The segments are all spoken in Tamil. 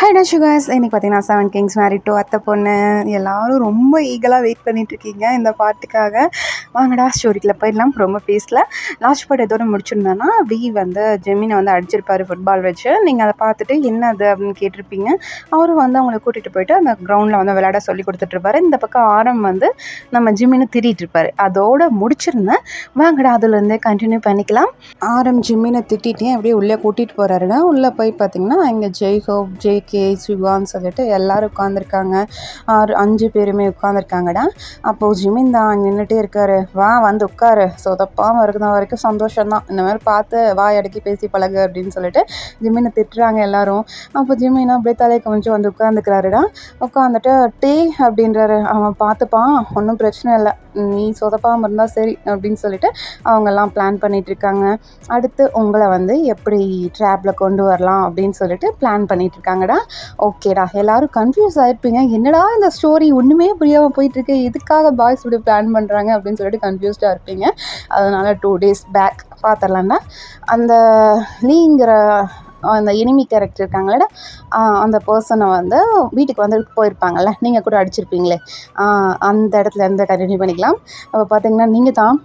ஹாய் நான் சுகாஸ். இன்றைக்கி பார்த்தீங்கன்னா 7 கிங்ஸ் மேரிட் டு அத்தை பொண்ணு. எல்லோரும் ரொம்ப ஈகலாக வெயிட் பண்ணிகிட்ருக்கீங்க இந்த பாட்டுக்காக. வாங்கடா ஸ்டோரிக்குள்ளே போயிடலாம். ரொம்ப பேசல. லாஸ்ட் பார்ட் எதோட முடிச்சிருந்தோன்னா வந்து ஜெமினை வந்து அடிச்சிருப்பார் ஃபுட்பால் வச்சு. நீங்கள் அதை பார்த்துட்டு என்ன அது அப்படின்னு கேட்டிருப்பீங்க. அவரும் வந்து அவங்கள கூட்டிகிட்டு போயிட்டு அந்த கிரவுண்டில் வந்து விளையாட சொல்லி கொடுத்துட்ருப்பாரு. இந்த பக்கம் ஆரம் வந்து நம்ம ஜிம்மினை திட்டிகிட்ருப்பாரு. அதோடு முடிச்சிருந்தேன். வாங்கடா அதுலேருந்தே கண்டினியூ பண்ணிக்கலாம். ஆரம் ஜிம்மினை திட்டிகிட்டே அப்படியே உள்ளே கூட்டிகிட்டு போகிறாருங்க. உள்ளே போய் பார்த்திங்கன்னா இங்கே ஜெய்ஹோப், ஜேகே, சிவான்னு சொல்லிட்டு எல்லோரும் உட்காந்துருக்காங்க. 5 பேருமே உட்காந்துருக்காங்கடா. அப்போது ஜிமின் தான் அங்கே நின்றுட்டே இருக்காரு. வா வந்து உட்காரு, சொதப்பாமல் இருக்கிற வரைக்கும் சந்தோஷம்தான், இந்த மாதிரி பார்த்து வாய் அடக்கி பேசி பழகு அப்படின்னு சொல்லிட்டு ஜிமினை திட்டுறாங்க எல்லோரும். அப்போ ஜிமினா அப்படியே தலையை கமிச்சு வந்து உட்காந்துக்கிறாருடா. உட்காந்துட்டு டே அப்படின்றாரு. அவன் பார்த்துப்பான், ஒன்றும் பிரச்சனை இல்லை, நீ சொதப்பாமல் இருந்தால் சரி அப்படின்னு சொல்லிட்டு அவங்கெல்லாம் பிளான் பண்ணிகிட்ருக்காங்க. அடுத்து உங்களை வந்து எப்படி ட்ராப்பில் கொண்டு வரலாம் அப்படின்னு சொல்லிட்டு பிளான் பண்ணிகிட்ருக்காங்கடா. ஓகேடா, எல்லோரும் கன்ஃபியூஸ் ஆகிருப்பீங்க, என்னடா இந்த ஸ்டோரி ஒன்றுமே புரியாமல் போயிட்டுருக்கு, எதுக்காக பாய்ஸ் இப்படி பிளான் பண்ணுறாங்க அப்படின்னு சொல்லிட்டு கன்ஃபியூஸ்டாக இருப்பீங்க. அதனால் 2 days பேக் பார்த்துடலாம்டா. அந்த லீங்கிற அந்த எனிமி கேரக்டர் இருக்காங்களே, அந்த பர்சனை வந்து வீட்டுக்கு வந்து போயிருப்பாங்கள்ல, நீங்கள் கூட அடிச்சிருப்பீங்களே, அந்த இடத்துலேருந்து கண்டினியூ பண்ணிக்கலாம். அப்போ பார்த்தீங்கன்னா நீங்கள் தான்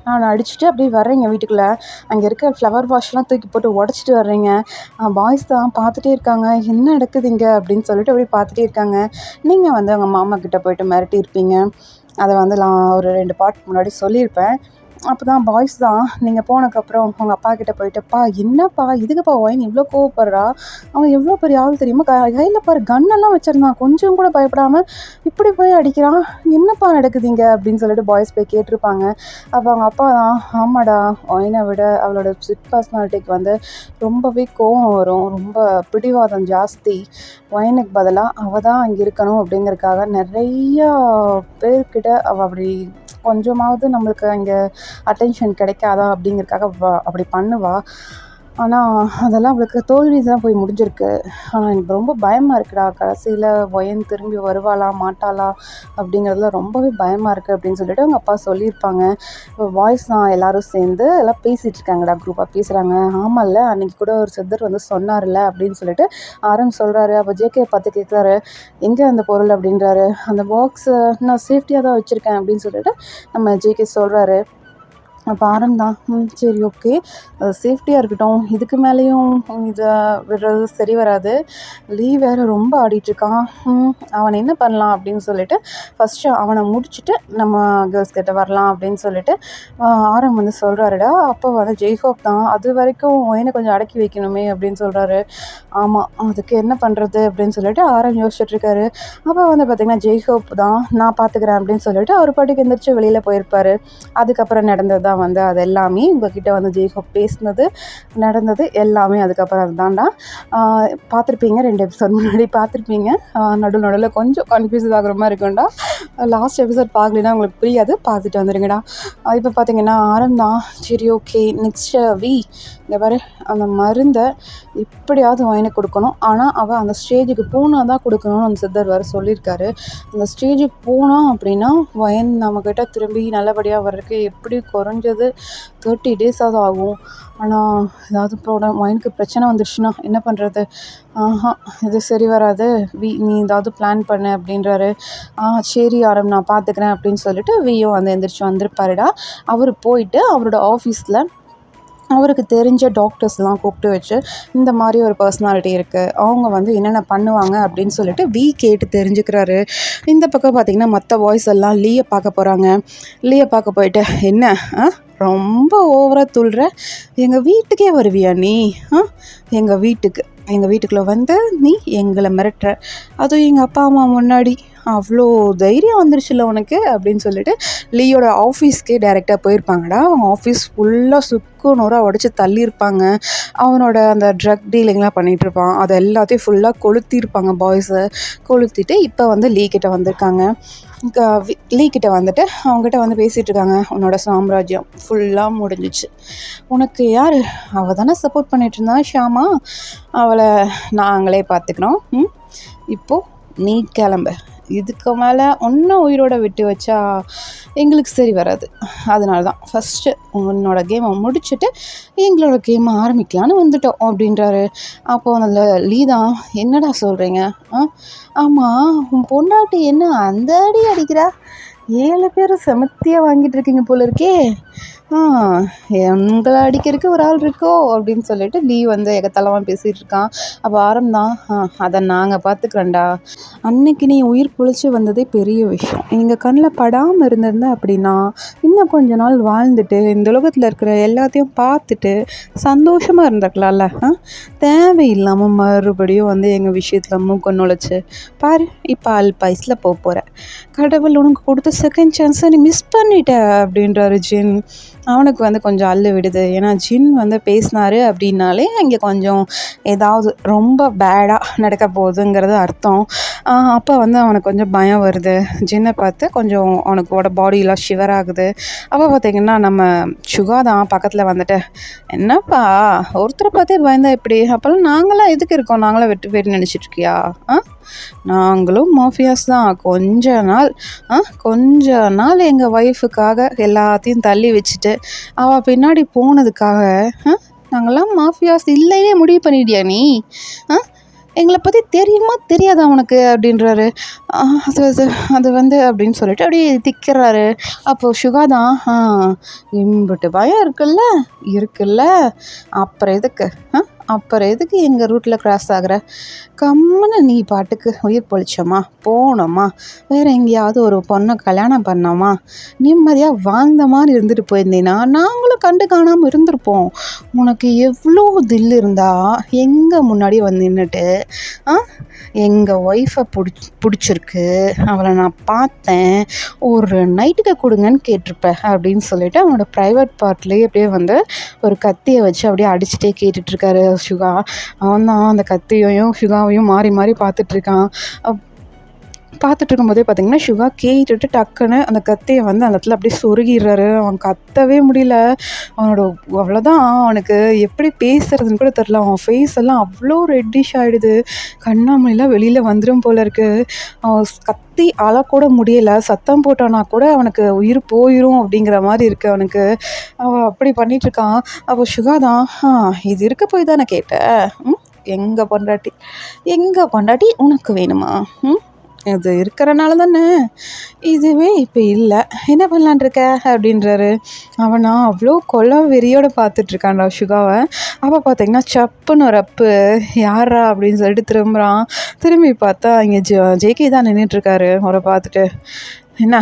நான் அடிச்சுட்டு அப்படியே வர்றீங்க வீட்டுக்குள்ளே. அங்கே இருக்க ஃப்ளவர் வாஷ்லாம் தூக்கி போட்டு உடச்சிட்டு வர்றீங்க. பாய்ஸ் தான் பார்த்துட்டே இருக்காங்க, என்ன நடக்குது இங்கே அப்படின்னு சொல்லிட்டு அப்படியே பார்த்துட்டே இருக்காங்க. நீங்கள் வந்து அவங்க மாமா கிட்டே போய்ட்டு மிரட்டியிருப்பீங்க. அதை வந்து நான் ஒரு 2 பார்ட் முன்னாடி சொல்லியிருப்பேன். அப்போ தான் பாய்ஸ் தான் நீங்கள் போனதுக்கப்புறம் உங்கள் அப்பா கிட்டே போயிட்டுப்பா, என்னப்பா இதுக்குப்பா ஒயின் இவ்வளோ கோவப்படுறா, அவன் எவ்வளோ பெரிய ஆள் தெரியுமா, கையில் பாரு கன்னெல்லாம் வச்சுருந்தான், கொஞ்சம் கூட பயப்படாமல் இப்படி போய் அடிக்கிறான், என்னப்பா நடக்குதுங்க அப்படின்னு சொல்லிட்டு பாய்ஸ் போய் கேட்டிருப்பாங்க. அப்போ அவங்க அப்பா தான், ஆமாடா, ஒயினை விட அவளோட ஸ்வீட் பர்சனாலிட்டிக்கு வந்து ரொம்பவே கோவம் வரும், ரொம்ப பிடிவாதம் ஜாஸ்தி, ஒயினுக்கு பதிலாக அவள் தான் அங்கே இருக்கணும் அப்படிங்கிறதுக்காக நிறையா பேர்கிட்ட அவள் அப்படி கொஞ்சமாவது நம்மளுக்கு அங்கே அட்டென்ஷன் கிடைக்காதா அப்படிங்கிறதுக்காக அப்படி பண்ணுவாள். ஆனால் அதெல்லாம் அவளுக்கு தோல்வி தான் போய் முடிஞ்சிருக்கு. ஆனால் எனக்கு ரொம்ப பயமாக இருக்குடா, கடைசியில் ஒயன் திரும்பி வருவாளா மாட்டாளா அப்படிங்கிறதுல ரொம்பவே பயமாக இருக்குது அப்படின்னு சொல்லிட்டு அவங்க அப்பா சொல்லியிருப்பாங்க. இப்போ வாய்ஸ் தான் எல்லோரும் சேர்ந்து எல்லாம் பேசிகிட்டு இருக்காங்கடா, குரூப்பாக பேசுகிறாங்க. ஆமாம்ல, அன்றைக்கி கூட ஒரு சித்தர் வந்து சொன்னார்ல அப்படின்னு சொல்லிட்டு ஆரம் சொல்கிறாரு. அப்போ ஜேகே பார்த்து கேட்குறாரு, எங்கே அந்த பொருள் அப்படின்றாரு. அந்த பாக்ஸு நான் சேஃப்டியாக தான் வச்சுருக்கேன் அப்படின்னு சொல்லிட்டு நம்ம ஜேகே சொல்கிறாரு. அப்போ ஆரம் தான், சரி ஓகே, சேஃப்டியாக இருக்கட்டும், இதுக்கு மேலேயும் இதை விடுறது சரி வராது, லீவ் வேறு ரொம்ப ஆடிட்டுருக்கான், அவனை என்ன பண்ணலாம் அப்படின்னு சொல்லிட்டு ஃபஸ்ட்டு அவனை முடிச்சுட்டு நம்ம கேர்ள்ஸ் கிட்ட வரலாம் அப்படின்னு சொல்லிட்டு ஆரம் வந்து சொல்கிறாருடா. அப்போ வந்து ஜெய்ஹோப் தான், அது வரைக்கும் ஒயினை கொஞ்சம் அடக்கி வைக்கணுமே அப்படின்னு சொல்கிறாரு. ஆமாம், அதுக்கு என்ன பண்ணுறது அப்படின்னு சொல்லிட்டு ஆரம் யோசிச்சுட்ருக்காரு. அப்போ வந்து பார்த்திங்கன்னா ஜெய்ஹோப் தான், நான் பார்த்துக்கிறேன் அப்படின்னு சொல்லிட்டு அவர் பாட்டுக்கு எந்திரிச்சு வெளியில் போயிருப்பார். அதுக்கப்புறம் நடந்தது தான் வந்து அது எல்லாமே உங்ககிட்ட வந்து ஜெய்ஹோப் பேசினது நடந்தது எல்லாமே அதுக்கப்புறம் அதுதான்டா. பார்த்துருப்பீங்க, 2 எபிசோட் முன்னாடி பார்த்துருப்பீங்க. நடுவில் கொஞ்சம் கன்ஃபியூஸ் ஆகிற மாதிரி இருக்கும்டா. லாஸ்ட் எபிசோட் பார்க்கலன்னா உங்களுக்கு புரியாது, பார்த்துட்டு வந்துடுங்கடா. இப்போ பார்த்தீங்கன்னா ஆரம் தான், சரி ஓகே, நெக்ஸ்ட் இங்கே பாரு, அந்த மருந்தை எப்படியாவது ஒயினுக்கு கொடுக்கணும், ஆனால் அவள் அந்த ஸ்டேஜுக்கு போனால் தான் கொடுக்கணும்னு அந்த சித்தர் வேறு சொல்லியிருக்காரு. அந்த ஸ்டேஜுக்கு போனோம் அப்படின்னா ஒயின் நம்மக்கிட்ட திரும்பி நல்லபடியாக வர்றதுக்கு எப்படி குறைஞ்சது 30 days ஆகும். ஆனால் ஏதாவது ஒயினுக்கு பிரச்சனை வந்துடுச்சுன்னா என்ன பண்ணுறது, இது சரி வராது, நீ ஏதாவது பிளான் பண்ணு அப்படின்றாரு. சரி ஆரம், நான் பார்த்துக்கிறேன் அப்படின்னு சொல்லிட்டு வியும் வந்து எந்திரிச்சு வந்திருப்பாருடா. அவர் போயிட்டு அவரோட ஆஃபீஸில் அவருக்கு தெரிஞ்ச டாக்டர்ஸ்லாம் கூப்பிட்டு வச்சு இந்த மாதிரி ஒரு பர்சனாலிட்டி இருக்குது, அவங்க வந்து என்னென்ன பண்ணுவாங்க அப்படின்னு சொல்லிட்டு கேட்டு தெரிஞ்சுக்கிறாரு. இந்த பக்கம் பார்த்திங்கன்னா மற்ற பாய்ஸ் எல்லாம் லீயை பார்க்க போகிறாங்க. லீயை பார்க்க போயிட்டு, என்ன ரொம்ப ஓவராக துள்ளுற, எங்கள் வீட்டுக்கே வருவியா நீ, எங்கள் வீட்டுக்குள்ளே வந்து நீ எங்களை மிரட்டுற, அதுவும் எங்கள் அப்பா அம்மா முன்னாடி, அவ்வளோ தைரியம் வந்துருச்சுல்ல உனக்கு அப்படின்னு சொல்லிட்டு லீயோட ஆஃபீஸ்க்கே டைரெக்டாக போயிருப்பாங்கடா. அவங்க ஆஃபீஸ் ஃபுல்லாக சுக்குநூறாக உடச்சி தள்ளியிருப்பாங்க. அவனோட அந்த ட்ரக் டீலிங்லாம் பண்ணிகிட்ருப்பான், அதை எல்லாத்தையும் ஃபுல்லாக கொளுத்திருப்பாங்க பாய்ஸை. கொளுத்திட்டு இப்போ வந்து லீ கிட்ட வந்திருக்காங்க. லீ கிட்ட வந்துட்டு அவங்ககிட்ட வந்து பேசிகிட்டு இருக்காங்க, உன்னோட சாம்ராஜ்யம் ஃபுல்லாக முடிஞ்சிச்சு, உனக்கு யார், அவள் தானே சப்போர்ட் பண்ணிகிட்டு இருந்தா ஷாமா, அவளை நாங்களே பார்த்துக்கிறோம், இப்போது நீ கிளம்பு, இதுக்கு மேலே ஒன்றும் உயிரோட விட்டு வச்சா எங்களுக்கு சரி வராது. அதனால தான் ஃபஸ்ட்டு உன்னோட கேமை முடிச்சுட்டு எங்களோட கேமை ஆரம்பிக்கலான்னு வந்துட்டோம் அப்படின்றாரு. அப்போது அதில் லீதான், என்னடா சொல்கிறீங்க? ஆமாம், உன் பொண்டாட்டி என்ன அந்த அடி அடிக்கிறா? 7 பேர் செமத்தியாக வாங்கிட்டு இருக்கீங்க போல இருக்கே. எங்களை அடிக்கிறதுக்கு ஒரு ஆள் இருக்கோ அப்படின்னு சொல்லிட்டு லீ வந்து எகத்தளமாக பேசிகிட்டு இருக்கான். அப்போ ஆரம்பம், அதை நாங்கள் பார்த்துக்கிறோண்டா. அன்னைக்கு நீ உயிர் பொழைச்சி வந்ததே பெரிய விஷயம். எங்கள் கண்ணில் படாமல் இருந்திருந்தேன் அப்படின்னா இன்னும் கொஞ்ச நாள் வாழ்ந்துட்டு இந்த உலகத்தில் இருக்கிற எல்லாத்தையும் பார்த்துட்டு சந்தோஷமாக இருந்திருக்கலாம்ல. தேவையில்லாமல் மறுபடியும் வந்து எங்கள் விஷயத்தில் மூக்க நுழைச்சு பாரு, இப்போ அல்பாய்ஸில் போகிற. கடவுள் உனக்கு கொடுத்த செகண்ட் சான்ஸை நீ மிஸ் பண்ணிட்ட அப்படின்றாரு ஜின். அவனுக்கு வந்து கொஞ்சம் அள்ளு விடுது. ஏன்னா ஜின் வந்து பேசினாரு அப்படின்னாலே இங்கே கொஞ்சம் ஏதாவது ரொம்ப பேடாக நடக்க போகுதுங்கிறது அர்த்தம். அப்போ வந்து அவனுக்கு கொஞ்சம் பயம் வருது. ஜின்னை பார்த்து கொஞ்சம் அவனுக்கோட பாடியெலாம் ஷிவர் ஆகுது. அப்போ பார்த்திங்கன்னா நம்ம சுகா தான் பக்கத்தில் வந்துட்டு, என்னப்பா ஒருத்தரை பார்த்தே பயந்தா எப்படி? அப்போல்லாம் நாங்களாம் எதுக்கு இருக்கோம்? நாங்களாம் வெட்டு போயிட்டு நினச்சிட்ருக்கியா? நாங்களும் மாஃபியாஸ் தான். கொஞ்ச நாள் எங்கள் ஒய்ஃபுக்காக எல்லாத்தையும் தள்ளி வச்சுட்டு அவள் பின்னாடி போனதுக்காக நாங்கள்லாம் மாஃபியாஸ் இல்லையே முடிவு பண்ணிட்டியா நீ? எங்களை பற்றி தெரியுமா தெரியாதா உனக்கு அப்படின்றாரு. அது வந்து அப்படின்னு சொல்லிட்டு அப்படியே திக்கிறாரு. அப்போது சுகா தான், இம்பிட்டு பயம் இருக்குல்ல, அப்புறம் எதுக்கு எங்கள் ரூட்டில் கிராஸ் ஆகிற? கம்முன்னு நீ பாட்டுக்கு உயிர் பொழிச்சோமா, போனோமா, வேறு எங்கேயாவது ஒரு பொண்ணை கல்யாணம் பண்ணோமா, நிம்மதியாக வாழ்ந்த மாதிரி இருந்துட்டு போயிருந்தேன்னா நாங்களும் கண்டு காணாமல் இருந்திருப்போம். உனக்கு எவ்வளோ தில் இருந்தால் எங்கள் முன்னாடி வந்து நின்றுட்டு எங்கள் ஒய்ஃபை பிடிச்சிருக்கு, அவளை நான் பார்த்தேன், ஒரு நைட்டுக்கு கொடுங்கன்னு கேட்டிருப்ப அப்படின்னு சொல்லிட்டு அவனோட ப்ரைவேட் பார்ட்லேயே அப்படியே வந்து ஒரு கத்தியை வச்சு அப்படியே அடிச்சுட்டே கேட்டுட்ருக்காரு சுகா. அவன் தான் அந்த கத்தியையும் சுகாவையும் மாறி மாறி பார்த்துட்ருக்கான். பார்த்துட்டு இருக்கும்போதே பார்த்திங்கன்னா சுகா கேட்டுட்டு டக்குன்னு அந்த கத்தியை வந்து அந்த இடத்துல அப்படியே சொருகிடுறாரு. அவன் கத்தவே முடியல. அவ்வளோதான், அவனுக்கு எப்படி பேசுறதுன்னு கூட தெரில. அவன் ஃபேஸ் எல்லாம் அவ்வளோ ரெட்டிஷ் ஆகிடுது. கண்ணாமலாம் வெளியில் வந்துடும் போல இருக்குது. அவன் கத்தி அழக்கூட முடியலை. சத்தம் போட்டானா கூட அவனுக்கு உயிர் போயிடும் அப்படிங்கிற மாதிரி இருக்குது அவனுக்கு. அவன் அப்படி பண்ணிகிட்ருக்கான். அப்போ சுகா தான், இது இருக்க போய் தானே கேட்டேன், எங்கள் பொண்டாட்டி உனக்கு வேணுமா? இது இருக்கிறனால தானே. இதுவே இப்போ இல்லை, என்ன பண்ணலான் இருக்க அப்படின்றாரு. அவனா அவ்வளோ கொலை வெறியோடு பார்த்துட்ருக்கான்டா சுகாவை. அப்போ பார்த்திங்கன்னா சப்புன்னு ஒரு அப்பு, யாரா அப்படின்னு சொல்லிட்டு திரும்பி பார்த்தா இங்கே ஜேகே தான் நின்றுட்டுருக்காரு. அவரை பார்த்துட்டு, என்ன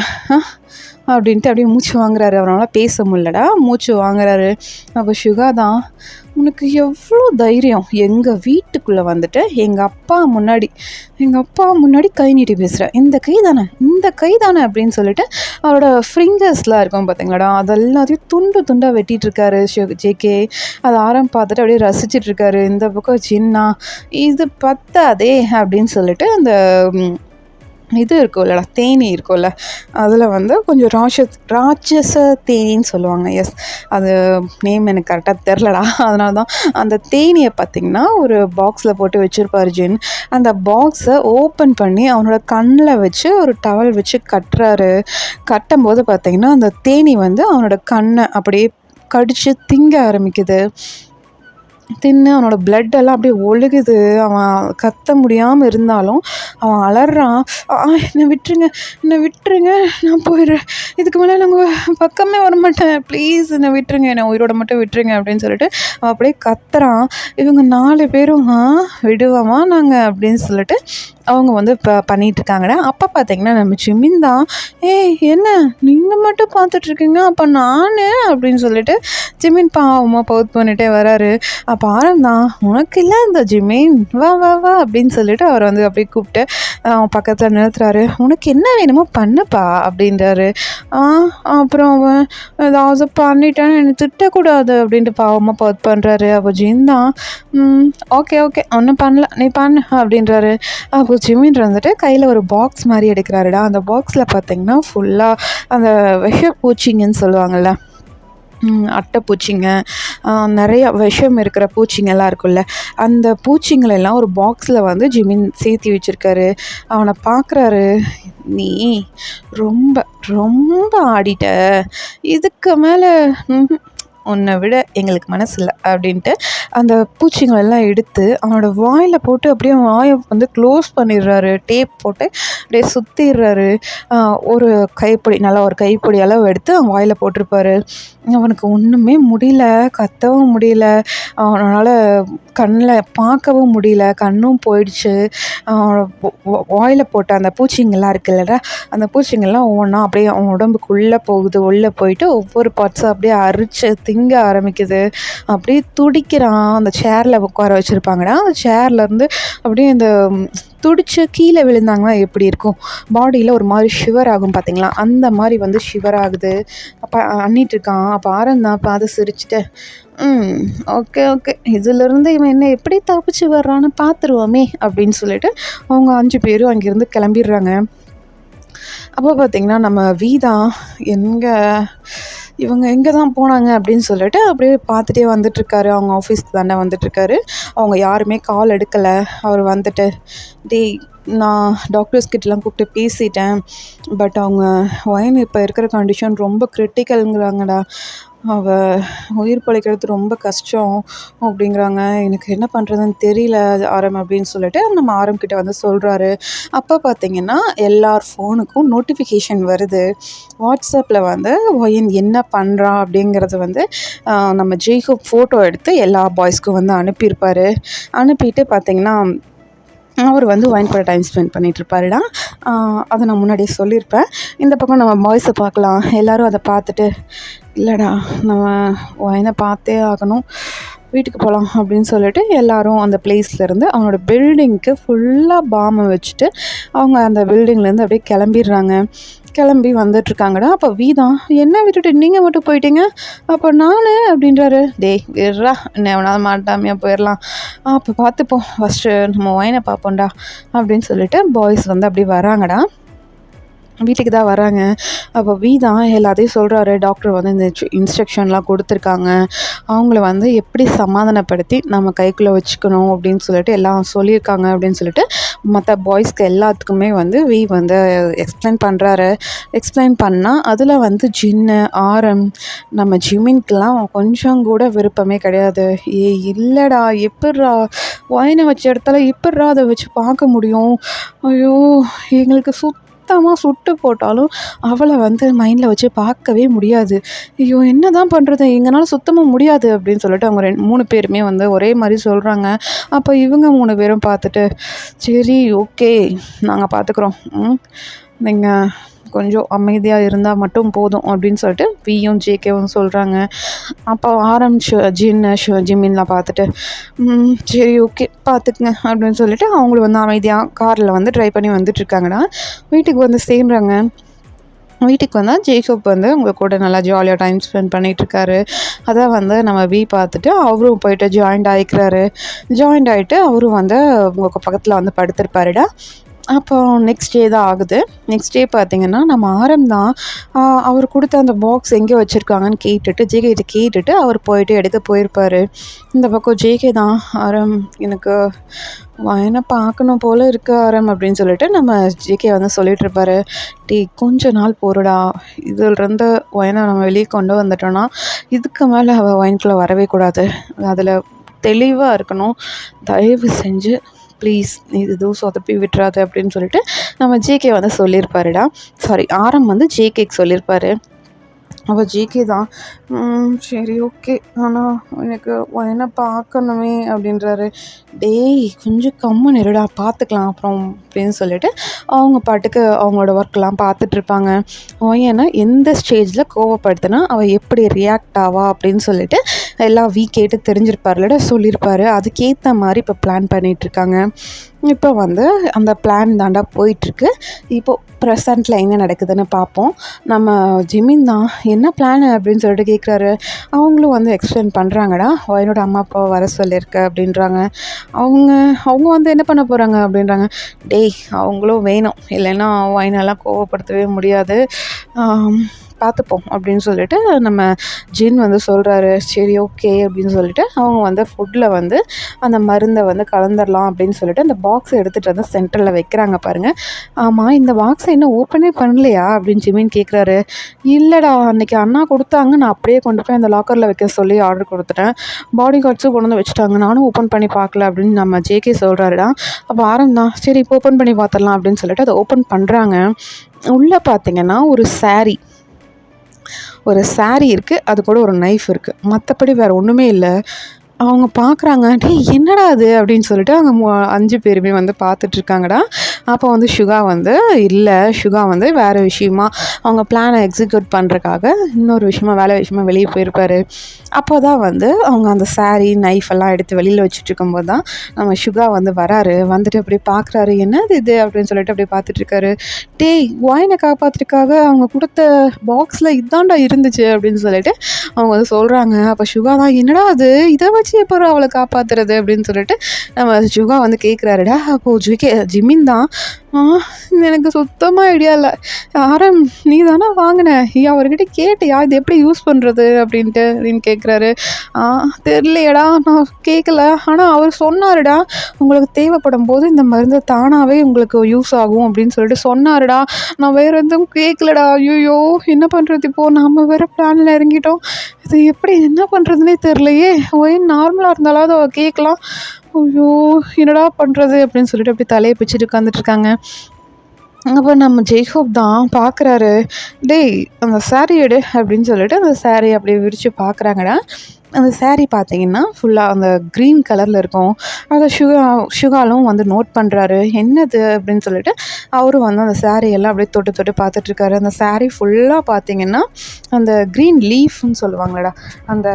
அப்படின்ட்டு அப்படியே மூச்சு வாங்குறாரு. அவனால் பேச முடியலடா, மூச்சு வாங்குறாரு. அப்போ சுகா தான், உனக்கு எவ்வளோ தைரியம் எங்கள் வீட்டுக்குள்ளே வந்துட்டு எங்கள் அப்பா முன்னாடி கை நீட்டி பேசுகிறேன், இந்த கை தானே அப்படின்னு சொல்லிட்டு அவரோட ஃபிங்கர்ஸ்லாம் இருக்கும் பார்த்தீங்களாடா, அதெல்லாத்தையும் துண்டாக வெட்டிகிட்ருக்காரு ஜேகே. அதை பார்த்துட்டு அப்படியே ரசிச்சிட்ருக்காரு. இந்த பக்கம் சின்னா, இது பத்தாதே அப்படின்னு சொல்லிட்டு அந்த இது இருக்கும்லடா, தேனி இருக்கும்ல, அதில் வந்து கொஞ்சம் ராட்சச தேனின்னு சொல்லுவாங்க. எஸ், அது நேம் எனக்கு கரெக்டாக தெரிலடா. அதனால தான் அந்த தேனியை பார்த்திங்கன்னா ஒரு பாக்ஸில் போட்டு வச்சுருப்பார் ஜின். அந்த பாக்ஸை ஓப்பன் பண்ணி அவனோட கண்ணில் வச்சு ஒரு டவல் வச்சு கட்டும்போது பார்த்திங்கன்னா அந்த தேனி வந்து அவனோட கண்ணை அப்படியே கடித்து திங்க ஆரம்பிக்குது. அவனோட பிளட்டெல்லாம் அப்படியே ஒழுகுது. அவன் கத்த முடியாமல் இருந்தாலும் அவன் அலறான், என்னை விட்டுருங்க, நான் போயிடுறேன், இதுக்கு மேலே நாங்கள் பக்கமே வரமாட்டேன், ப்ளீஸ் என்னை விட்டுருங்க, என்னை உயிரோட மட்டும் விட்டுருங்க அப்படின்னு சொல்லிட்டு அவன் அப்படியே கத்துறான். இவங்க 4 பேரும் விடுவோமா நாங்கள் அப்படின்னு சொல்லிட்டு அவங்க வந்து இப்போ பண்ணிகிட்ருக்காங்கடா. அப்போ பார்த்திங்கன்னா நம்ம ஜிமின் தான், என்ன நீங்கள் மட்டும் பார்த்துட்ருக்கீங்க, அப்போ நான் அப்படின்னு சொல்லிட்டு ஜிமின் பாவமாக பவுத் பண்ணிகிட்டே வராரு. அப்போ ஆரம்பம், உனக்கு இல்லை இந்த ஜிமின், வா அப்படின்னு சொல்லிட்டு அவர் வந்து அப்படியே கூப்பிட்டு அவன் பக்கத்தில் நிறுத்துறாரு. உனக்கு என்ன வேணுமோ பண்ணுப்பா அப்படின்றாரு. அப்புறம் அவன் ஏதாவது பண்ணிட்டேன்னு என்னை திட்டக்கூடாது அப்படின்ட்டு பாவமாக பவுத் பண்ணுறாரு. அப்போ ஜின் தான், ஓகே ஒன்றும் பண்ணல, நீ பண்ணு அப்படின்றாரு. அப்போ ஜிமின் வந்துட்டு கையில் ஒரு பாக்ஸ் மாதிரி எடுக்கிறாருடா. அந்த பாக்ஸில் பார்த்திங்கன்னா ஃபுல்லாக அந்த விஷப்பூச்சிங்கன்னு சொல்லுவாங்கள்ல, அட்டைப்பூச்சிங்க, நிறைய விஷம் இருக்கிற பூச்சிங்கெல்லாம் இருக்குல்ல, அந்த பூச்சிங்களெல்லாம் ஒரு பாக்ஸில் வந்து ஜிமின் சேர்த்தி வச்சுருக்காரு. அவனை பார்க்குறாரு, நீ ரொம்ப ரொம்ப ஆடிட்ட, இதுக்கு மேலே உன்னை விட எங்களுக்கு மனசு இல்லை அப்படின்ட்டு அந்த பூச்சிங்களெல்லாம் எடுத்து அவனோட வாயில் போட்டு அப்படியே வாயை வந்து க்ளோஸ் பண்ணிடுறாரு. டேப் போட்டு அப்படியே சுற்றிடுறாரு. ஒரு கைப்பிடி, நல்லா ஒரு கைப்பிடி அளவு எடுத்து அவன் வாயில் போட்டிருப்பாரு. அவனுக்கு ஒன்றுமே முடியல, கத்தவும் முடியல, அவனால் கண்ணில் பார்க்கவும் முடியல, கண்ணும் போயிடுச்சு. வாயில் போட்ட அந்த பூச்சிங்கெல்லாம் இருக்குல்லடா, அந்த பூச்சிங்கெல்லாம் ஒவ்வொன்றா அப்படியே அவன் உடம்புக்குள்ளே போகுது. உள்ளே போயிட்டு ஒவ்வொரு பார்ட்ஸாக அப்படியே அரிச்சு திங்க ஆரம்பிக்குது. அப்படியே துடிக்கிறான். அந்த சேரில் உட்கார வச்சுருப்பாங்கடா, அந்த சேர்லேருந்து அப்படியே இந்த துடிச்சு கீழே விழுந்தாங்கன்னா எப்படி இருக்கும், பாடியில் ஒரு மாதிரி ஷிவர் ஆகும் பார்த்தீங்களா, அந்த மாதிரி வந்து ஷிவர் ஆகுது. அப்போ அண்ணிட்டுருக்கான். அப்போ ஆரந்தான் பார்த்து சிரிச்சுட்டு, ஓகே ஓகே, இதிலேருந்து இவன் என்ன எப்படி தப்பிச்சு வர்றான்னு பார்த்துருவோமே அப்படின்னு சொல்லிட்டு அவங்க 5 பேரும் அங்கேருந்து கிளம்பிடுறாங்க. அப்போ பார்த்திங்கன்னா நம்ம வீதா இவங்க எங்கே தான் போனாங்க அப்படின்னு சொல்லிட்டு அப்படியே பார்த்துட்டே வந்துட்டுருக்காரு. அவங்க ஆஃபீஸ்க்கு தானே வந்துட்டுருக்காரு. அவங்க யாருமே கால் எடுக்கலை. அவர் வந்துட்டு, டேய், நான் டாக்டர்ஸ் கிட்டலாம் கூப்பிட்டு பேசிட்டேன், பட் அவங்க ஒயின் இப்போ இருக்கிற கண்டிஷன் ரொம்ப கிரிட்டிக்கலுங்கிறாங்கடா, அவள் உயிர் பிழைக்கிறது ரொம்ப கஷ்டம் அப்படிங்கிறாங்க. எனக்கு என்ன பண்ணுறதுன்னு தெரியல ஆரம் அப்படின்னு சொல்லிட்டு நம்ம ஆரம் கிட்ட வந்து சொல்கிறாரு. அப்போ பார்த்திங்கன்னா எல்லார் ஃபோனுக்கும் நோட்டிஃபிகேஷன் வருது. வாட்ஸ்அப்பில் வந்து ஒயன் என்ன பண்ணுறா அப்படிங்கிறது வந்து நம்ம ஜேக்கப் ஃபோட்டோ எடுத்து எல்லா பாய்ஸ்க்கும் வந்து அனுப்பியிருப்பார். அனுப்பிட்டு பார்த்திங்கன்னா அவர் வந்து ஒயின் கூட டைம் ஸ்பெண்ட் பண்ணிகிட்ருப்பாருடா. அதை நான் முன்னாடியே சொல்லியிருப்பேன். இந்த பக்கம் நம்ம பாய்ஸை பார்க்கலாம். எல்லோரும் அதை பார்த்துட்டு, இல்லைடா, நம்ம ஒயினை பார்த்தே ஆகணும், வீட்டுக்கு போகலாம் அப்படின்னு சொல்லிட்டு எல்லோரும் அந்த பிளேஸ்லேருந்து அவனோட பில்டிங்க்கு ஃபுல்லாக பாம்பை வச்சுட்டு அவங்க அந்த பில்டிங்லேருந்து அப்படியே கிளம்பி வந்துட்டுருக்காங்கடா. அப்போ வீதா, என்ன விட்டுட்டு நீங்கள் மட்டும் போயிட்டீங்க, அப்போ நான் அப்படின்றாரு. டேய் விட்றா, என்ன எவனாவது மாட்டாமையாக போயிடலாம், அப்போ பார்த்துப்போம், ஃபஸ்ட்டு நம்ம ஒயினை பார்ப்போம்டா அப்படின்னு சொல்லிட்டு பாய்ஸ் வந்து அப்படி வராங்கடா. வீட்டுக்கு தான் வராங்க. அப்போ வீதா எல்லாத்தையும் சொல்கிறாரு. டாக்டர் வந்து இந்த இன்ஸ்ட்ரக்ஷன்லாம் கொடுத்துருக்காங்க, அவங்கள வந்து எப்படி சமாதானப்படுத்தி நம்ம கைக்குள்ளே வச்சுக்கணும் அப்படின்னு சொல்லிட்டு எல்லாம் சொல்லியிருக்காங்க அப்படின்னு சொல்லிட்டு மற்ற பாய்ஸ்க்கு எல்லாத்துக்குமே வந்து வந்து எக்ஸ்பிளைன் பண்ணுறாரு. எக்ஸ்பிளைன் பண்ணால் அதில் வந்து ஜின்னு, ஆரம், நம்ம ஜிமின்க்கெலாம் கொஞ்சம் கூட விருப்பமே கிடையாது. இல்லைடா, எப்பட்றா ஒயினை வச்ச இடத்துல எப்பட்றா அதை வச்சு பார்க்க முடியும், ஐயோ எங்களுக்கு சுத்தமாக சுட்டு போட்டாலும் அவளை வந்து மைண்டில் வச்சு பார்க்கவே முடியாது, ஐயோ என்ன தான் பண்ணுறது, எங்களால் சுத்தமாக முடியாது அப்படின்னு சொல்லிட்டு அவங்க 3 பேருமே வந்து ஒரே மாதிரி சொல்கிறாங்க. அப்போ இவங்க 3 பேரும் பார்த்துட்டு, சரி ஓகே நாங்கள் பார்த்துக்குறோம், நீங்கள் கொஞ்சம் அமைதியாக இருந்தால் மட்டும் போதும் அப்படின்னு சொல்லிட்டு வியும் ஜேகேவும் சொல்கிறாங்க. அப்போ ஜிமின்லாம் பார்த்துட்டு, சரி ஓகே பார்த்துக்குங்க அப்படின்னு சொல்லிட்டு அவங்களும் வந்து அமைதியாக காரில் வந்து ட்ரைவ் பண்ணி வந்துட்டுருக்காங்கடா. வீட்டுக்கு வந்து சேர்றாங்க. வீட்டுக்கு வந்தால் ஜேக்கப் வந்து அவங்க கூட நல்லா ஜாலியாக டைம் ஸ்பெண்ட் பண்ணிகிட்ருக்காரு. அதை வந்து நம்ம பார்த்துட்டு அவரும் போயிட்டு ஜாயிண்ட் ஆகிட்டு அவரும் வந்து உங்கள் பக்கத்தில் வந்து படுத்திருப்பாருடா. அப்போ நெக்ஸ்ட் டே தான் ஆகுது. நெக்ஸ்ட் டே பார்த்திங்கன்னா நம்ம ஆரம் தான் அவர் கொடுத்த அந்த பாக்ஸ் எங்கே வச்சுருக்காங்கன்னு கேட்டுட்டு அவர் போயிட்டு எடுக்க போயிருப்பார். இந்த பக்கம் ஜேகே தான், ஆரம் எனக்கு என்ன பார்க்கணும் போல் இருக்கு ஆரம் அப்படின்னு சொல்லிட்டு நம்ம ஜேகே வந்து சொல்லிகிட்ருப்பாரு. கொஞ்ச நாள் போகிறடா, இதிலிருந்து ஒயனை நம்ம வெளியே கொண்டு வந்துட்டோன்னா இதுக்கு மேலே அவள் ஒயனுக்குள்ளே வரவே கூடாது, அதில் தெளிவாக இருக்கணும், தயவு செஞ்சு ப்ளீஸ் இது எதுவும் சொதப்பி விட்டுறாது அப்படின்னு சொல்லிட்டு நம்ம ஜேகே வந்து சொல்லியிருப்பாருடா. ஆரம் வந்து ஜேகேக்கு சொல்லியிருப்பாரு. அப்போ ஜேகே தான், சரி ஓகே, ஆனால் எனக்கு என்ன பார்க்கணுமே அப்படின்றாரு. டேய் கொஞ்சம் கம்முன்னு இருடா, பார்த்துக்கலாம் அப்புறம் அப்படின்னு சொல்லிட்டு அவங்க பாட்டுக்கு அவங்களோட ஒர்க்கெலாம் பார்த்துட்ருப்பாங்க. ஏன்னா எந்த ஸ்டேஜில் கோவப்படுத்தினா அவள் எப்படி ரியாக்ட் ஆவா அப்படின்னு சொல்லிட்டு எல்லாம் கேட்டு தெரிஞ்சிருப்பார்லட சொல்லியிருப்பார். அதுக்கேற்ற மாதிரி இப்போ பிளான் பண்ணிகிட்ருக்காங்க. இப்போ வந்து அந்த பிளான் தாண்டா போயிட்டுருக்கு. இப்போது ப்ரெசண்ட்டில் என்ன நடக்குதுன்னு பார்ப்போம். நம்ம ஜிமின் தான், என்ன பிளான் அப்படின்னு சொல்லிட்டு கேட்குறாரு. அவங்களும் வந்து எக்ஸ்பிளைன் பண்ணுறாங்கடா, என்னோட அம்மா அப்பாவை வர சொல்லியிருக்க அப்படின்றாங்க. அவங்க வந்து என்ன பண்ண போகிறாங்க அப்படின்றாங்க. டேய் அவங்களும் வேணும், இல்லைன்னா ஒயினெல்லாம் கோவப்படுத்தவே முடியாது, பார்த்துப்போம் அப்படின்னு சொல்லிட்டு நம்ம ஜின் வந்து சொல்கிறாரு. சரி ஓகே அப்படின்னு சொல்லிட்டு அவங்க வந்து ஃபுட்டில் வந்து அந்த மருந்தை வந்து கலந்துடலாம் அப்படின்னு சொல்லிட்டு அந்த பாக்ஸை எடுத்துகிட்டு வந்து சென்டரில் வைக்கிறாங்க பாருங்கள். ஆமாம், இந்த பாக்ஸை இன்னும் ஓப்பனே பண்ணலையா அப்படின்னு ஜிமின் கேட்குறாரு. இல்லைடா, அன்றைக்கி அண்ணா கொடுத்தாங்க, நான் அப்படியே கொண்டு போய் அந்த லாக்கரில் வைக்க சொல்லி ஆர்டர் கொடுத்துட்டேன். பாடி கார்ட்ஸும் கொண்டு வந்து வச்சுட்டாங்க, நானும் ஓப்பன் பண்ணி பார்க்கல அப்படின்னு நம்ம ஜேகே சொல்கிறாருடா. அப்போ ஆரம்பம் சரி இப்போ ஓப்பன் பண்ணி பார்த்துடலாம் அப்படின்னு சொல்லிட்டு அதை ஓப்பன் பண்ணுறாங்க. உள்ளே பார்த்தீங்கன்னா ஒரு சாரீ இருக்குது, அது கூட ஒரு நைஃப் இருக்குது, மற்றபடி வேறு ஒன்றுமே இல்லை. அவங்க பார்க்குறாங்க, டேய் என்னடா அது அப்படின்னு சொல்லிட்டு அவங்க 5 பேருமே வந்து பார்த்துட்ருக்காங்கடா. அப்போ வந்து சுகா வந்து வேறு விஷயமா அவங்க பிளானை எக்ஸிக்யூட் பண்ணுறக்காக இன்னொரு விஷயமா வேலை விஷயமா வெளியே போயிருப்பார். அப்போ தான் வந்து அவங்க அந்த சாரீ நைஃப் எல்லாம் எடுத்து வெளியில் வச்சுட்டு இருக்கும்போது தான் நம்ம சுகா வந்து வராரு. வந்துட்டு அப்படி பார்க்குறாரு, என்னது இது அப்படின்னு சொல்லிட்டு அப்படி பார்த்துட்ருக்காரு. டேய் வாயினை காப்பாற்றுறதுக்காக அவங்க கொடுத்த பாக்ஸில் இதாண்டா இருந்துச்சு அப்படின்னு சொல்லிட்டு அவங்க வந்து சொல்கிறாங்க. அப்போ சுகா தான், என்னடா அது, இதை வச்சு எப்போ அவளை காப்பாற்றுறது அப்படின்னு சொல்லிட்டு நம்ம சுகா வந்து கேட்குறாருடா. அப்போது ஜிமின் தான், எனக்கு சுத்தமாக ஐடியா இல்லை, ஆரம் நீ தானே வாங்கின, அவர்கிட்ட கேட்டியா இது எப்படி யூஸ் பண்ணுறது அப்படின்னு கேட்குறாரு. தெரியலையடா, நான் கேட்கல, ஆனால் அவர் சொன்னாருடா உங்களுக்கு தேவைப்படும் போது இந்த மருந்து தானாகவே உங்களுக்கு யூஸ் ஆகும் அப்படின்னு சொல்லிட்டு சொன்னாருடா. நான் வேறு எதுவும் கேட்கலடா. ஐயோ என்ன பண்ணுறது, இப்போது நம்ம வேறு பிளானில் இறங்கிட்டோம், இது எப்படி என்ன பண்ணுறதுனே தெரிலையே. நார்மலாக இருந்தாலும் அதை கேட்கலாம், ஐயோ என்னடா பண்ணுறது அப்படின்னு சொல்லிட்டு அப்படி தலையை பிச்சுட்டு உட்காந்துட்ருக்காங்க. அப்போ நம்ம ஜேக்கப் தான் பார்க்குறாரு, டேய் அந்த சாரீ எடு அப்படின்னு சொல்லிட்டு அந்த சாரீ அப்படியே விரித்து பார்க்குறாங்கடா. அந்த சாரீ பார்த்தீங்கன்னா ஃபுல்லாக அந்த க்ரீன் கலரில் இருக்கும். அதை சுகாலும் வந்து நோட் பண்ணுறாரு, என்னது அப்படின்னு சொல்லிட்டு அவரும் வந்து அந்த சாரீ எல்லாம் அப்படியே தொட்டு பார்த்துட்ருக்காரு. அந்த சாரீ ஃபுல்லாக பார்த்தீங்கன்னா அந்த க்ரீன் லீஃப்னு சொல்லுவாங்களடா, அந்த